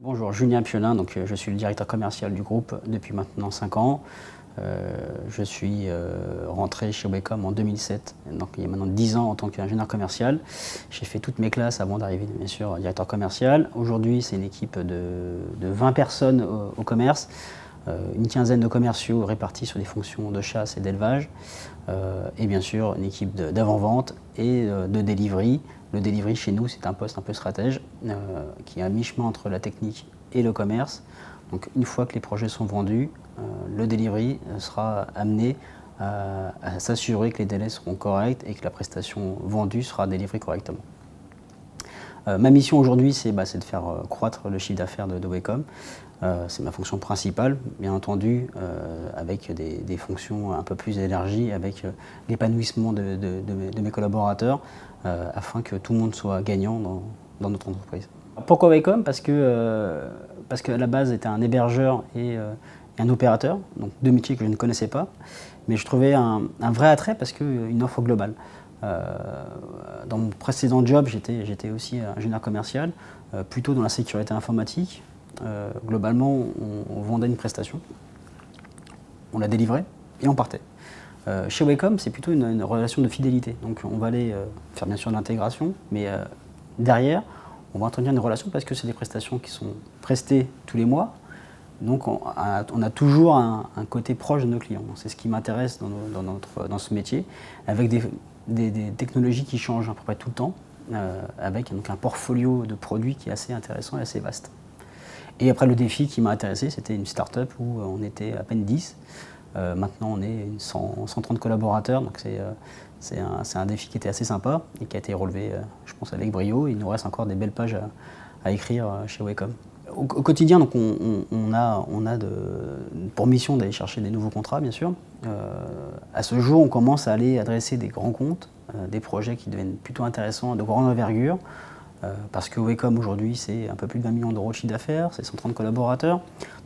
Bonjour, Julien Piolin, je suis le directeur commercial du groupe depuis maintenant 5 ans. Je suis rentré chez Wacom en 2007, donc il y a maintenant 10 ans en tant qu'ingénieur commercial. J'ai fait toutes mes classes avant d'arriver bien sûr directeur commercial. Aujourd'hui c'est une équipe de 20 personnes au commerce, une quinzaine de commerciaux répartis sur des fonctions de chasse et d'élevage, et bien sûr une équipe d'avant-vente et de delivery. Le delivery chez nous c'est un poste un peu stratège qui est à mi-chemin entre la technique et le commerce. Donc une fois que les projets sont vendus, le delivery sera amené à s'assurer que les délais seront corrects et que la prestation vendue sera délivrée correctement. Ma mission aujourd'hui, c'est de faire croître le chiffre d'affaires de Wacom. C'est ma fonction principale, bien entendu, avec des fonctions un peu plus élargies, avec l'épanouissement de mes collaborateurs, afin que tout le monde soit gagnant dans notre entreprise. Pourquoi Wacom? Parce qu'à la base, c'était un hébergeur et un opérateur, donc deux métiers que je ne connaissais pas, mais je trouvais un vrai attrait parce qu'une offre globale. Dans mon précédent job, j'étais aussi ingénieur commercial, plutôt dans la sécurité informatique. Globalement, on vendait une prestation, on la délivrait et on partait. Chez Wacom, c'est plutôt une relation de fidélité. Donc on va aller faire bien sûr de l'intégration, mais derrière, on va entretenir une relation parce que c'est des prestations qui sont prestées tous les mois. Donc on a toujours un côté proche de nos clients. C'est ce qui m'intéresse dans ce métier, avec des technologies qui changent à peu près tout le temps, avec donc un portfolio de produits qui est assez intéressant et assez vaste. Et après le défi qui m'a intéressé, c'était une start-up où on était à peine 10. Maintenant on est 130 collaborateurs, donc c'est un défi qui était assez sympa et qui a été relevé, je pense, avec brio. Il nous reste encore des belles pages à écrire chez Wacom. Au quotidien, donc on a pour mission d'aller chercher des nouveaux contrats, bien sûr. À ce jour, on commence à aller adresser des grands comptes, des projets qui deviennent plutôt intéressants, de grande envergure, parce que Wacom aujourd'hui, c'est un peu plus de 20 millions d'euros de chiffre d'affaires, c'est 130 collaborateurs.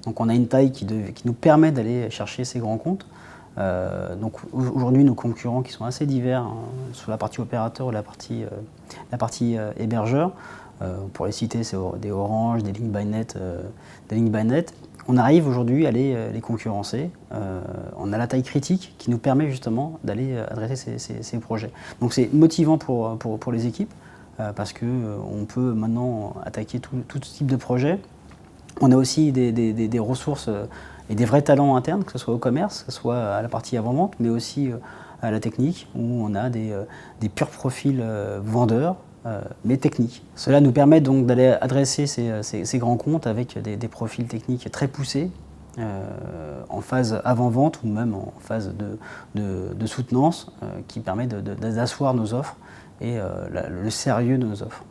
Donc on a une taille qui nous permet d'aller chercher ces grands comptes. Donc aujourd'hui, nos concurrents qui sont assez divers, hein, sur la partie opérateur ou la partie hébergeur, pour les citer, c'est des Orange, des Link by Net. On arrive aujourd'hui à les concurrencer. On a la taille critique qui nous permet justement d'aller adresser ces projets. Donc c'est motivant pour les équipes parce qu'on peut maintenant attaquer tout type de projet. On a aussi des ressources et des vrais talents internes, que ce soit au commerce, que ce soit à la partie avant-vente, mais aussi à la technique, où on a des purs profils vendeurs, mais techniques. Cela nous permet donc d'aller adresser ces grands comptes avec des profils techniques très poussés, en phase avant-vente ou même en phase de soutenance, qui permet d'asseoir nos offres et le sérieux de nos offres.